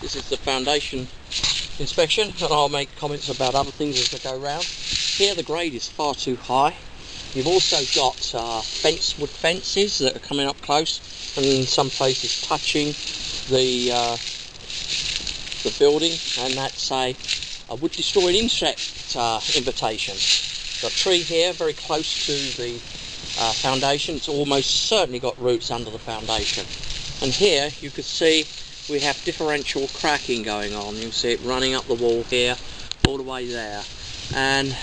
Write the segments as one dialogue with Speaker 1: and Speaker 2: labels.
Speaker 1: This is the foundation inspection, and I'll make comments about other things as I go round. Here the grade is far too high. You've also got wood fences that are coming up close, and in some places touching the building, and that's a wood destroying insect invitation. Got a tree here very close to the foundation. It's almost certainly got roots under the foundation. And here you can see we have differential cracking going on. You'll see it running up the wall here all the way there, and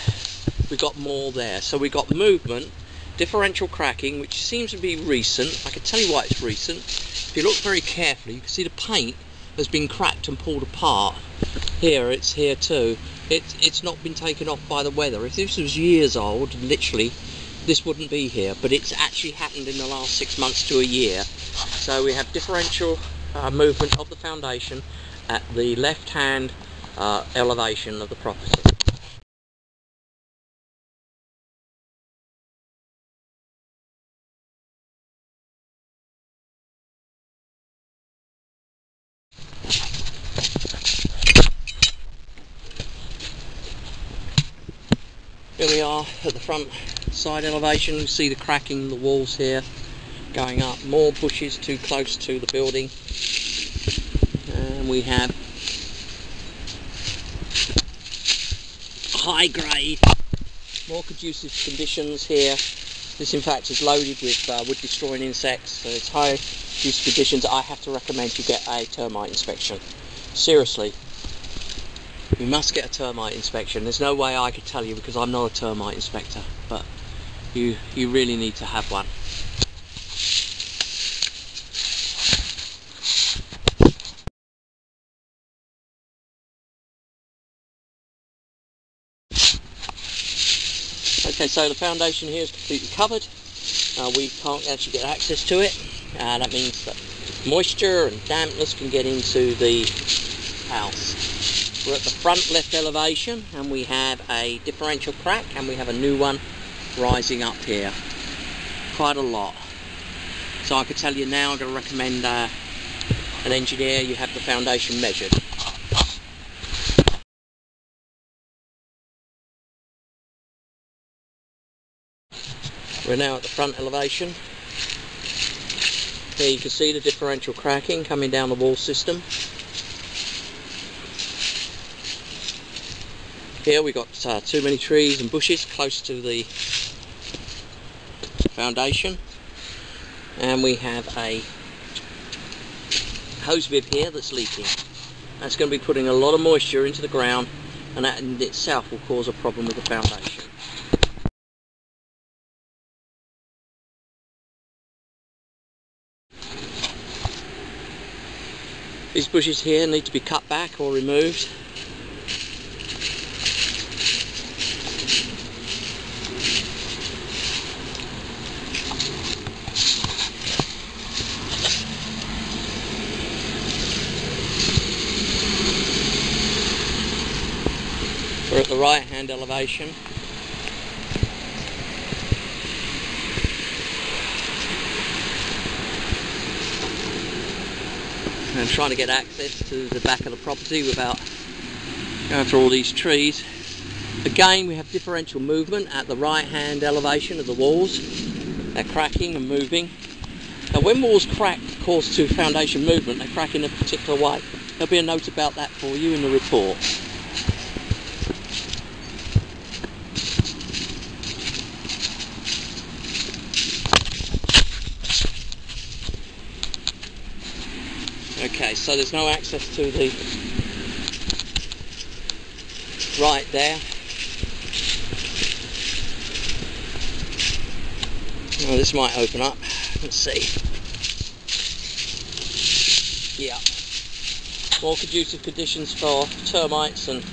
Speaker 1: we've got more there. So we've got movement, differential cracking, which seems to be recent. I can tell you why it's recent. If you look very carefully, you can see the paint has been cracked and pulled apart. Here, it's here too. It's not been taken off by the weather. If this was years old, literally, this wouldn't be here, but it's actually happened in the last 6 months to a year. So we have differential movement of the foundation at the left hand elevation of the property. Here we are at the front side elevation. You see the cracking in the walls here going up. More bushes too close to the building. And we have high grade, more conducive conditions here. This in fact is loaded with wood destroying insects, so it's high conducive conditions. I have to recommend you get a termite inspection. Seriously. You must get a termite inspection. There's no way I could tell you because I'm not a termite inspector, but you really need to have one. Okay, so the foundation here is completely covered. We can't actually get access to it. That means that moisture and dampness can get into the house. We're at the front left elevation, and we have a differential crack, and we have a new one rising up here. Quite a lot. So I could tell you now, I'm going to recommend an engineer, you have the foundation measured. We're now at the front elevation. Here you can see the differential cracking coming down the wall system. Here we've got too many trees and bushes close to the foundation, and we have a hose bib here that's leaking. That's going to be putting a lot of moisture into the ground, and that in itself will cause a problem with the foundation. These bushes here need to be cut back or removed. We're at the right hand elevation. And I'm trying to get access to the back of the property without going through all these trees. Again, we have differential movement at the right hand elevation of the walls. They're cracking and moving. Now when walls crack cause to foundation movement, they crack in a particular way. There'll be a note about that for you in the report. Okay, so there's no access to the right there. Oh, this might open up. Let's see. Yeah. More conducive conditions for termites and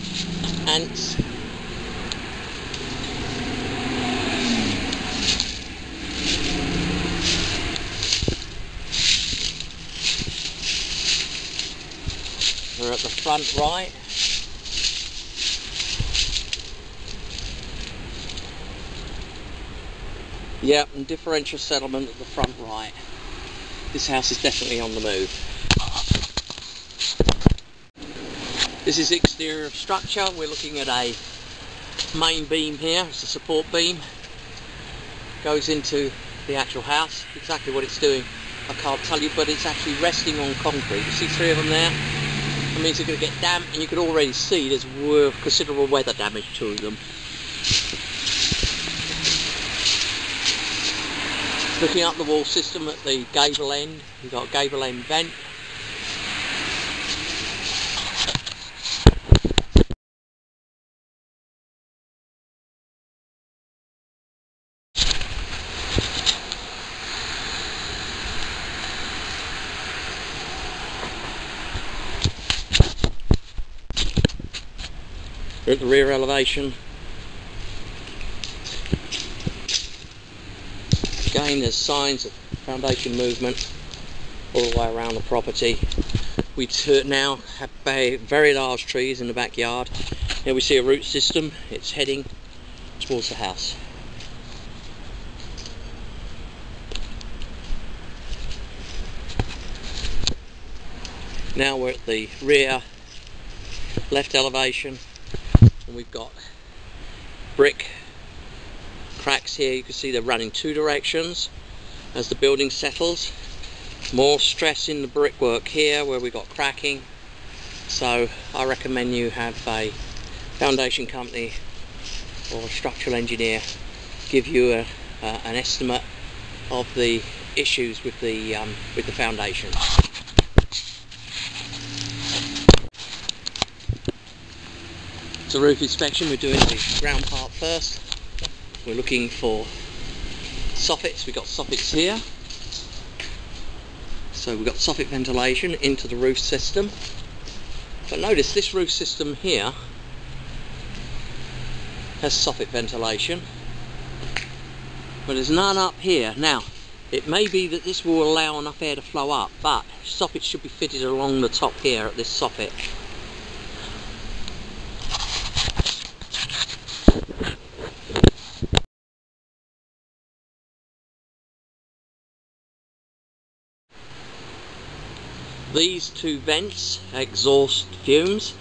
Speaker 1: ants. We're at the front right. Yep, and differential settlement at the front right. This house is definitely on the move. This is the exterior of structure. We're looking at a main beam here. It's a support beam. Goes into the actual house. Exactly what it's doing I can't tell you, but it's actually resting on concrete. You see 3 of them there? That means they're going to get damp, and you can already see there's considerable weather damage to them. Looking up the wall system at the gable end, you've got a gable end vent. At the rear elevation. Again, there's signs of foundation movement all the way around the property. We now have very large trees in the backyard. Here we see a root system. It's heading towards the house. Now we're at the rear left elevation, and we've got brick cracks here. You can see they're running 2 directions as the building settles. More stress in the brickwork here where we've got cracking, so I recommend you have a foundation company or a structural engineer give you an estimate of the issues with the foundation. It's a roof inspection. We're doing the ground part first. We're looking for soffits. We've got soffits here. So we've got soffit ventilation into the roof system. But notice this roof system here has soffit ventilation, but there's none up here. Now, it may be that this will allow enough air to flow up, but soffits should be fitted along the top here at this soffit. These 2 vents exhaust fumes,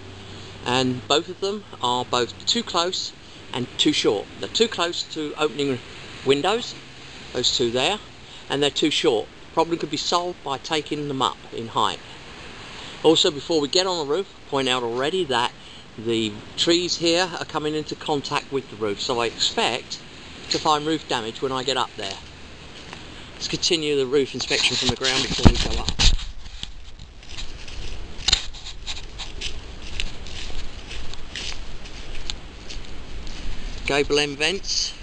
Speaker 1: and both of them are both too close and too short. They're too close to opening windows, those 2 there, and they're too short. Problem could be solved by taking them up in height. Also, before we get on the roof, point out already that the trees here are coming into contact with the roof, so I expect to find roof damage when I get up there. Let's continue the roof inspection from the ground before we go up. Gable end vents.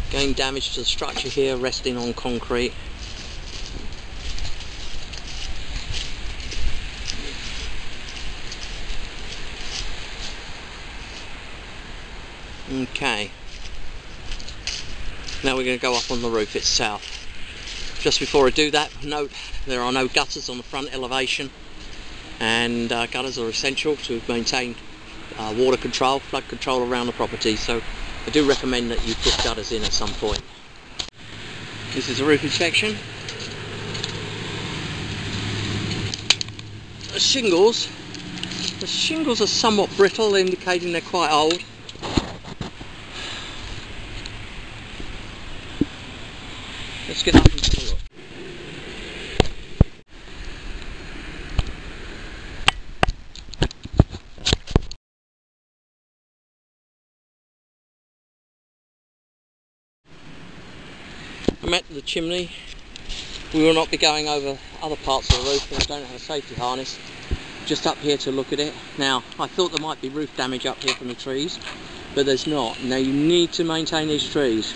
Speaker 1: Again, damage to the structure here, resting on concrete. Okay. Now we're going to go up on the roof itself. Just before I do that, note there are no gutters on the front elevation, and gutters are essential to maintain water control, flood control around the property, so I do recommend that you put gutters in at some point. This is a roof inspection. The shingles are somewhat brittle, indicating they're quite old. Let's get up and have a look. I'm at the chimney. We will not be going over other parts of the roof, and I don't have a safety harness. Just up here to look at it. Now, I thought there might be roof damage up here from the trees, but there's not. Now, you need to maintain these trees.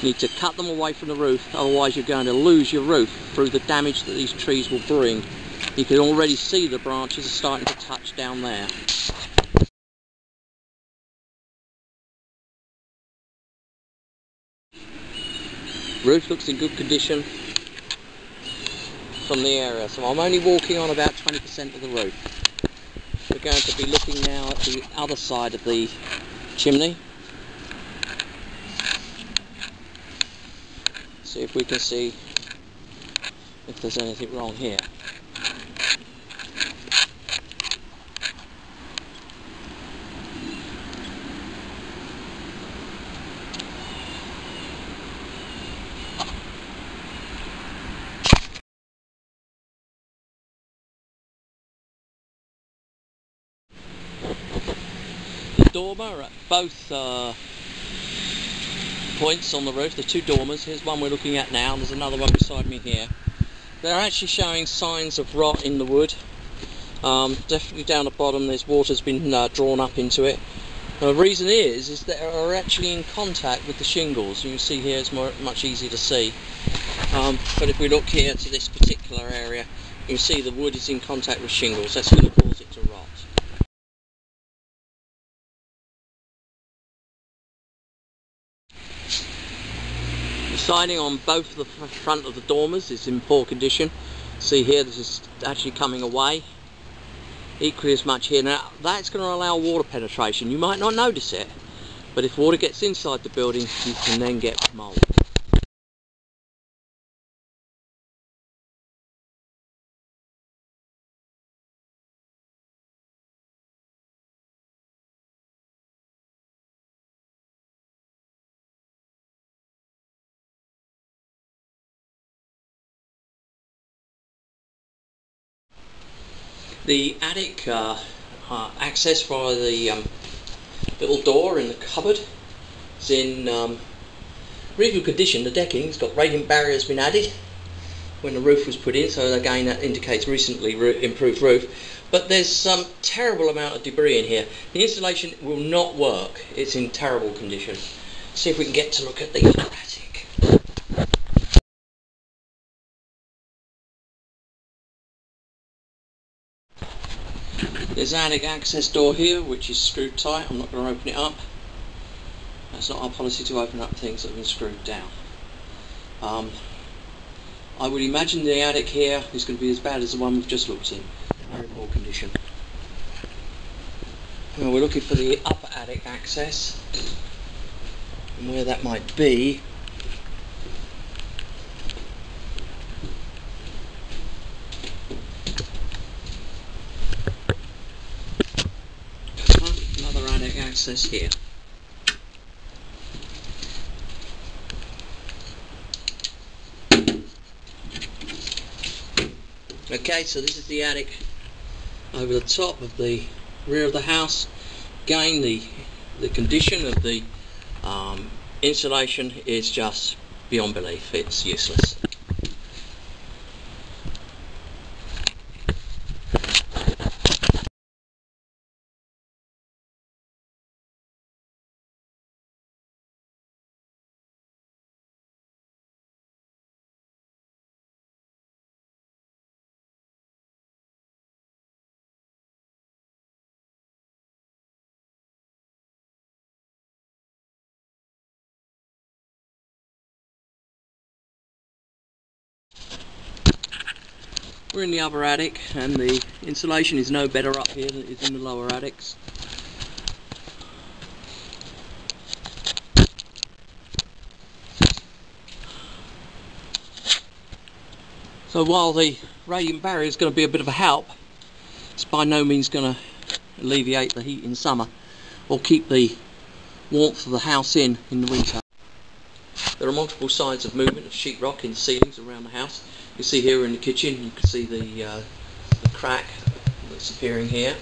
Speaker 1: You need to cut them away from the roof, otherwise you're going to lose your roof through the damage that these trees will bring. You can already see the branches are starting to touch down there. Roof looks in good condition from the area, so I'm only walking on about 20% of the roof. We're going to be looking now at the other side of the chimney. See if we can see if there's anything wrong here. The dormer at both points on the roof, the two dormers, here's one we're looking at now, and there's another one beside me here. They're actually showing signs of rot in the wood. Definitely down the bottom water's been drawn up into it. The reason is that they're actually in contact with the shingles. You can see here it's much easier to see. But if we look here to this particular area, you can see the wood is in contact with shingles. That's going to cause it to rot. The siding on both the front of the dormers is in poor condition. See here, this is actually coming away. Equally as much here. Now that's going to allow water penetration. You might not notice it, but if water gets inside the building, you can then get mould. The attic access via the little door in the cupboard is in really good condition. The decking's got radiant barriers been added when the roof was put in, so again that indicates recently improved roof. But there's some terrible amount of debris in here. The insulation will not work. It's in terrible condition. See if we can get to look at the other attic. There's an attic access door here which is screwed tight. I'm not going to open it up. That's not our policy to open up things that have been screwed down. I would imagine the attic here is going to be as bad as the one we've just looked in. Very poor condition. Well, we're looking for the upper attic access and where that might be. Another attic access here. Okay, so this is the attic over the top of the rear of the house. Again, the condition of the insulation is just beyond belief. It's useless. We're in the upper attic and the insulation is no better up here than it is in the lower attics. So while the radiant barrier is going to be a bit of a help, it's by no means going to alleviate the heat in summer or keep the warmth of the house in the winter. There are multiple sides of movement of sheetrock in the ceilings around the house. You can see here in the kitchen, you can see the crack that's appearing here.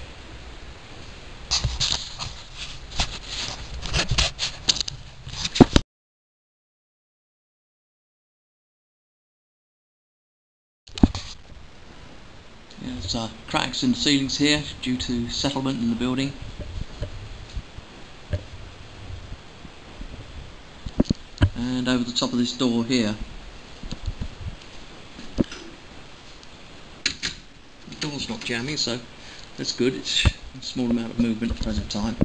Speaker 1: There's cracks in the ceilings here due to settlement in the building. And over the top of this door here. The door's not jamming, so that's good. It's a small amount of movement at the present time.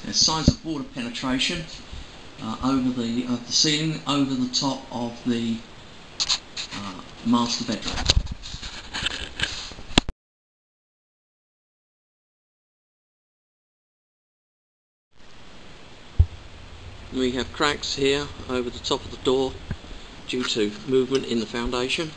Speaker 1: There's signs of water penetration over the ceiling, over the top of the master bedroom. We have cracks here over the top of the door due to movement in the foundation.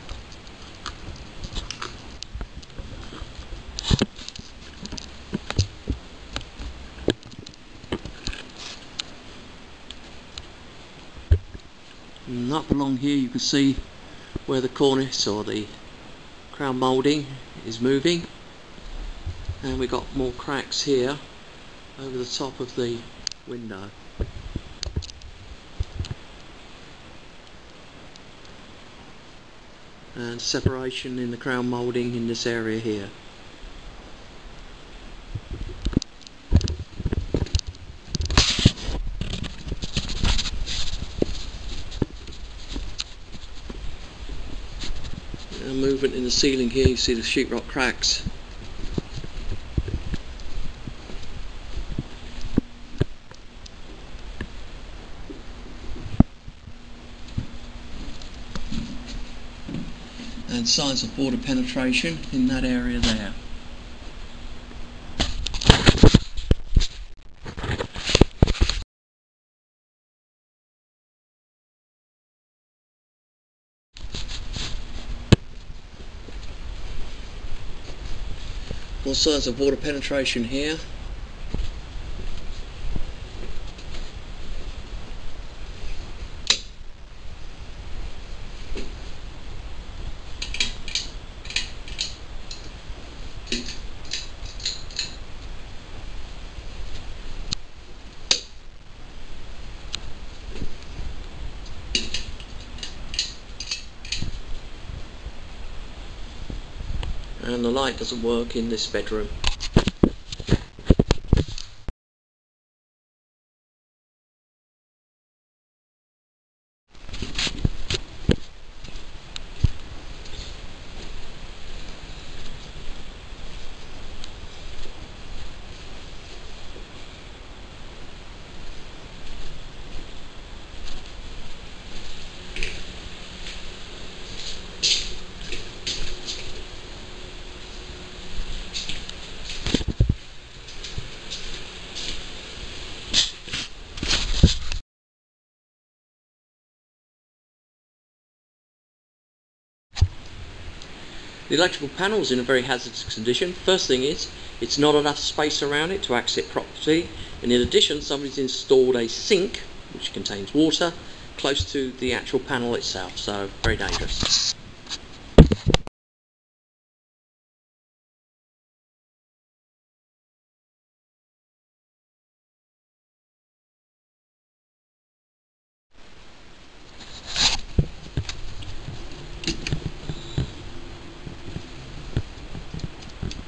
Speaker 1: And up along here you can see where the cornice or the crown moulding is moving, and we've got more cracks here over the top of the window. And separation in the crown moulding in this area here. And movement in the ceiling here, you see the sheetrock cracks. And signs of water penetration in that area there. More signs of water penetration here. And the light doesn't work in this bedroom. The electrical panel is in a very hazardous condition. First thing is, it's not enough space around it to access it properly, and in addition somebody's installed a sink which contains water close to the actual panel itself, so very dangerous.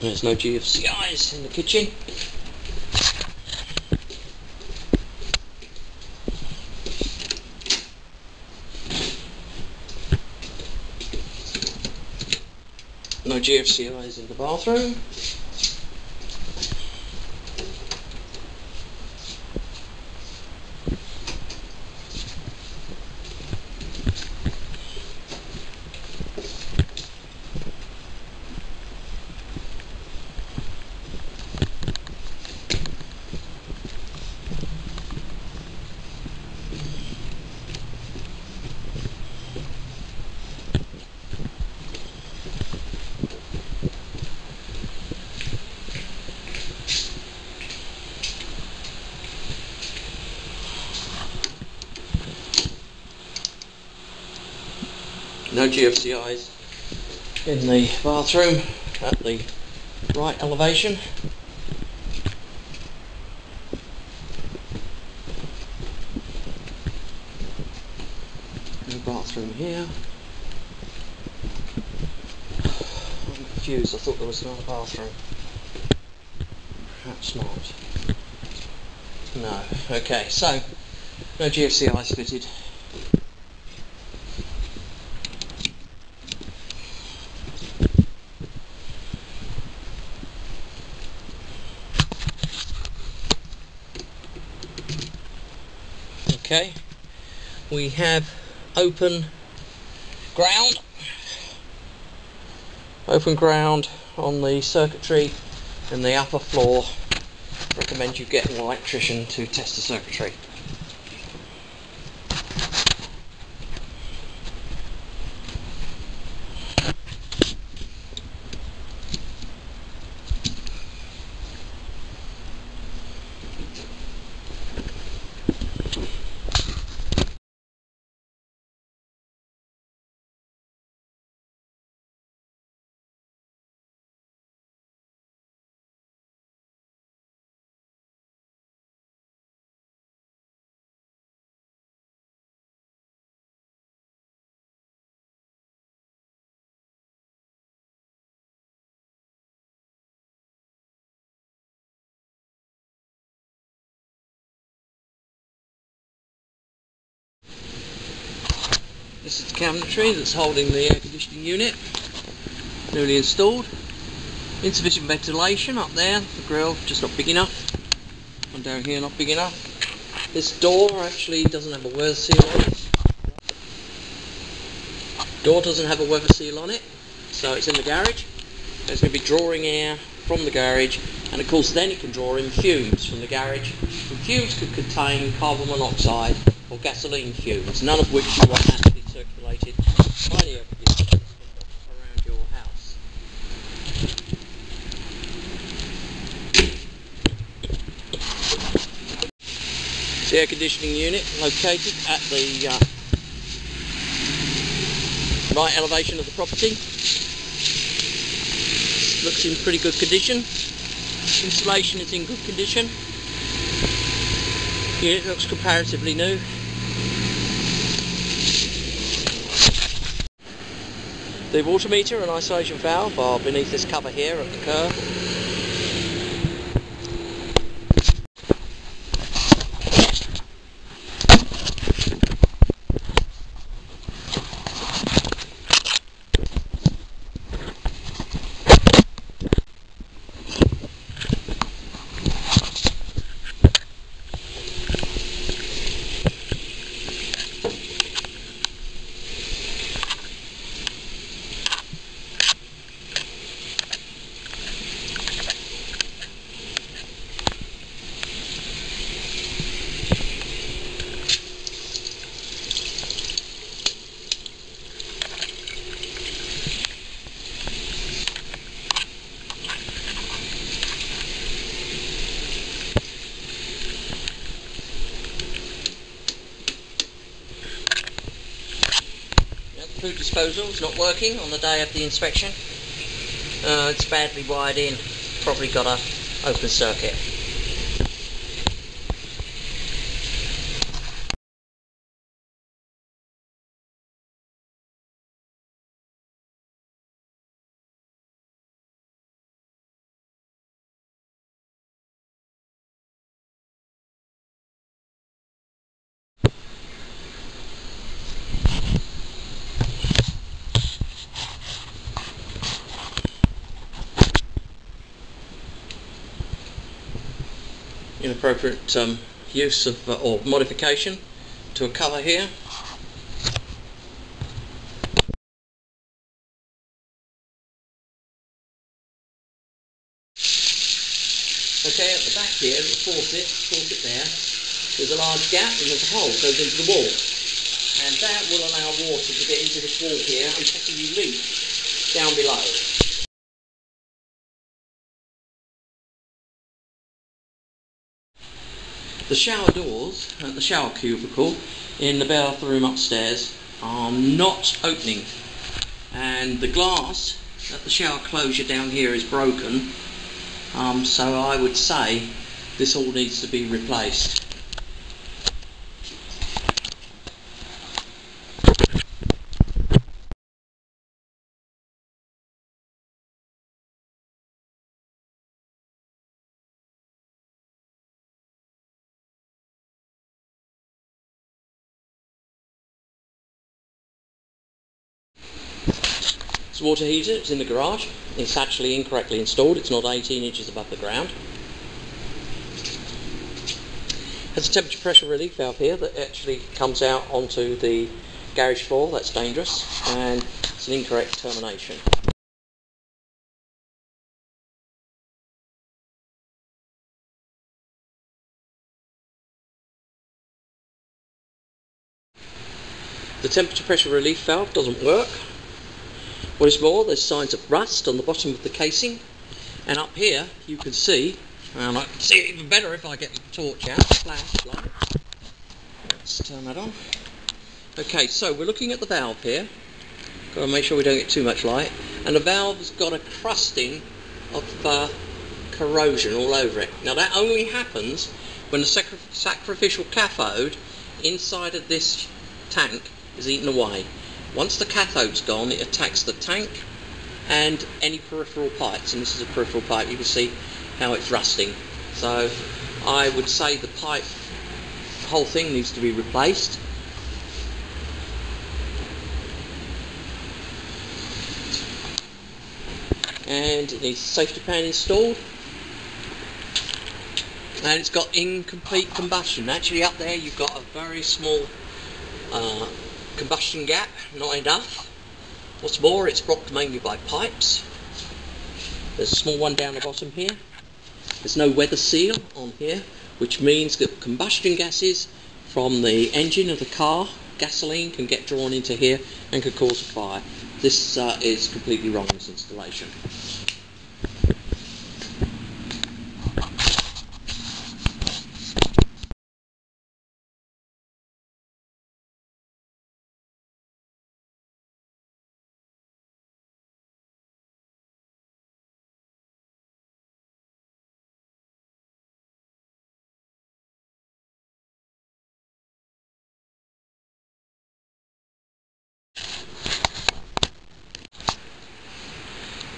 Speaker 1: There's no GFCIs in the kitchen. No GFCIs in the bathroom. No GFCIs in the bathroom at the right elevation. No bathroom here. I'm confused, I thought there was another bathroom. Perhaps not. No. Okay, so no GFCIs fitted. Okay, we have open ground on the circuitry in the upper floor. Recommend you get an electrician to test the circuitry. This is the cabinetry that's holding the air conditioning unit, newly installed. Insufficient ventilation up there, the grill just not big enough. One down here not big enough. This door actually doesn't have a weather seal on it. Door doesn't have a weather seal on it, so it's in the garage. It's going to be drawing air from the garage, and of course then it can draw in fumes from the garage. The fumes could contain carbon monoxide or gasoline fumes, none of which you want naturally circulated by the air conditioner around your house. The air conditioning unit located at the right elevation of the property. Looks in pretty good condition. Insulation is in good condition. Unit looks comparatively new. The water meter and isolation valve are beneath this cover here at the curb. Food disposal is not working on the day of the inspection. It's badly wired in, probably got a open circuit. Inappropriate use of or modification to a cover here. Okay, at the back here, the faucet there, there's a large gap and there's a hole that goes into the wall, and that will allow water to get into this wall here and possibly leak down below. The shower doors at the shower cubicle in the bathroom upstairs are not opening, and the glass at the shower closure down here is broken, so I would say this all needs to be replaced. This water heater is in the garage. It's actually incorrectly installed. It's not 18 inches above the ground. Has a temperature pressure relief valve here that actually comes out onto the garage floor. That's dangerous, and it's an incorrect termination. The temperature pressure relief valve doesn't work. What is more, there's signs of rust on the bottom of the casing, and up here you can see, and I can see it even better if I get the torch out, flashlight. Let's turn that on. Okay, so we're looking at the valve here. Got to make sure we don't get too much light, and the valve's got a crusting of corrosion all over it. Now that only happens when the sacrificial cathode inside of this tank is eaten away. Once the cathode's gone, it attacks the tank and any peripheral pipes, and this is a peripheral pipe. You can see how it's rusting. So I would say the whole thing needs to be replaced. and it needs a safety pan installed, and it's got incomplete combustion. Actually up there you've got a very small combustion gap, not enough. What's more, it's blocked mainly by pipes. There's a small one down the bottom here. There's no weather seal on here, which means that combustion gases from the engine of the car, gasoline, can get drawn into here and could cause a fire. This is completely wrong, this installation.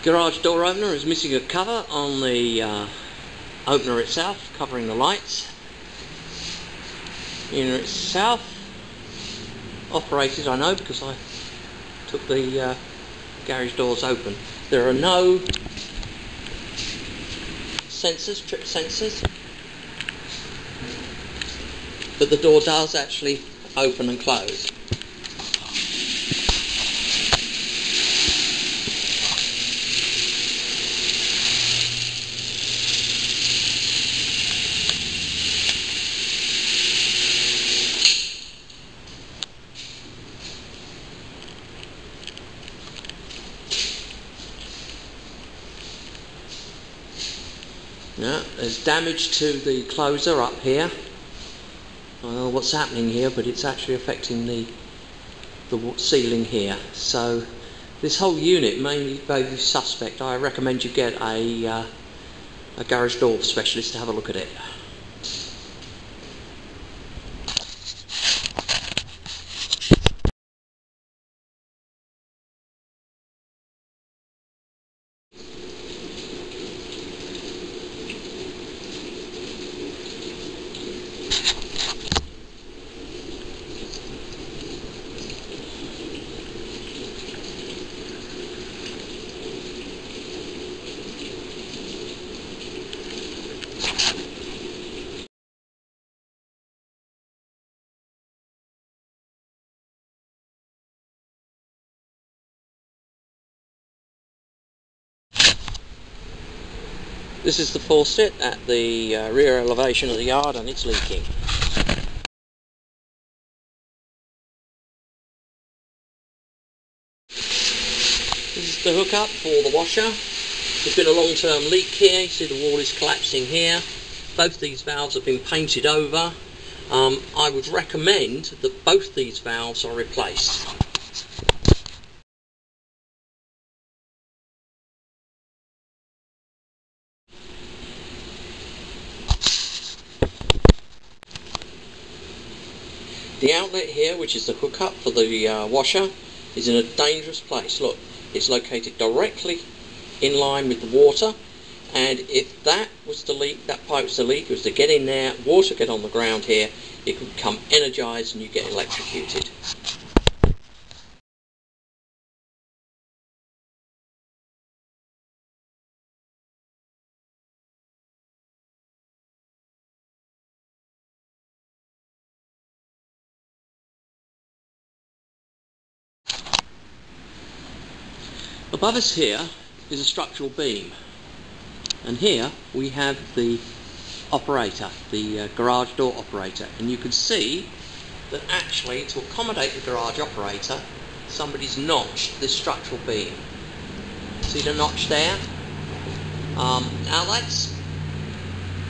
Speaker 1: Garage door opener is missing a cover on the opener itself, covering the lights. Unit itself operated, I know, because I took the garage doors open. There are no sensors, trip sensors, but the door does actually open and close. Now, there's damage to the closer up here. I don't know what's happening here, but it's actually affecting the ceiling here. So this whole unit may be suspect. I recommend you get a garage door specialist to have a look at it. This is the faucet at the rear elevation of the yard, and it's leaking. This is the hookup for the washer. There's been a long-term leak here. You see the wall is collapsing here. Both these valves have been painted over. I would recommend that both these valves are replaced. The outlet here, which is the hookup for the washer, is in a dangerous place. Look, it's located directly in line with the water, and if that was to leak, that pipe was to leak, it was to get in there, water get on the ground here, it could become energized and you get electrocuted. Above us here is a structural beam, and here we have the operator, the garage door operator, and you can see that actually to accommodate the garage operator somebody's notched this structural beam. See the notch there? Now that's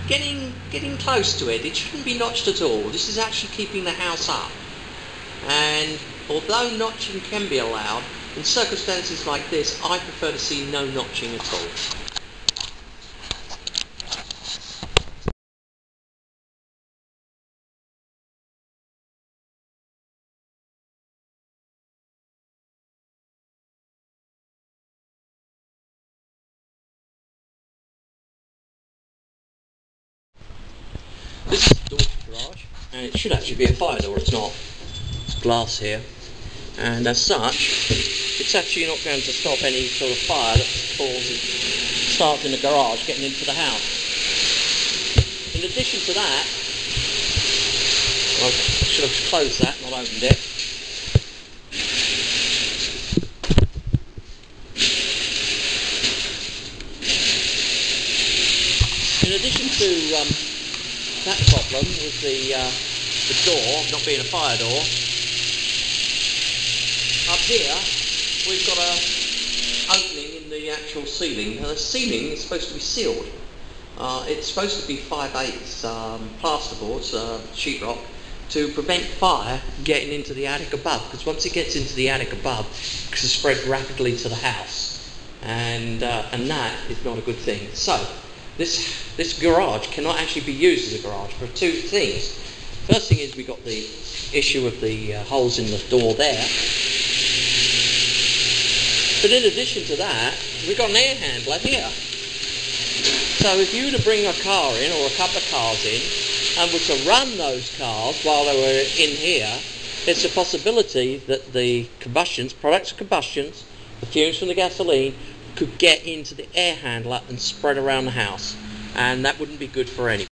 Speaker 1: getting close to it. It shouldn't be notched at all. This is actually keeping the house up, and although notching can be allowed, in circumstances like this, I prefer to see no notching at all. This is the door to the garage, and it should actually be a fire door. It's not. It's glass here. and as such it's actually not going to stop any sort of fire that starts in the garage getting into the house. In addition to that, I should have closed that, not opened it. In addition to that problem with the door not being a fire door, up here we've got a opening in the actual ceiling. Now the ceiling is supposed to be sealed. It's supposed to be 5/8 plasterboards, sheetrock, to prevent fire getting into the attic above, because once it gets into the attic above it can spread rapidly to the house, and that is not a good thing. So this garage cannot actually be used as a garage for two things. First thing is we got the issue of the holes in the door there, but in addition to that we've got an air handler here. So if you were to bring a car in, or a couple of cars in, and were to run those cars while they were in here, it's a possibility that the products of combustions, the fumes from the gasoline, could get into the air handler and spread around the house, and that wouldn't be good for anyone.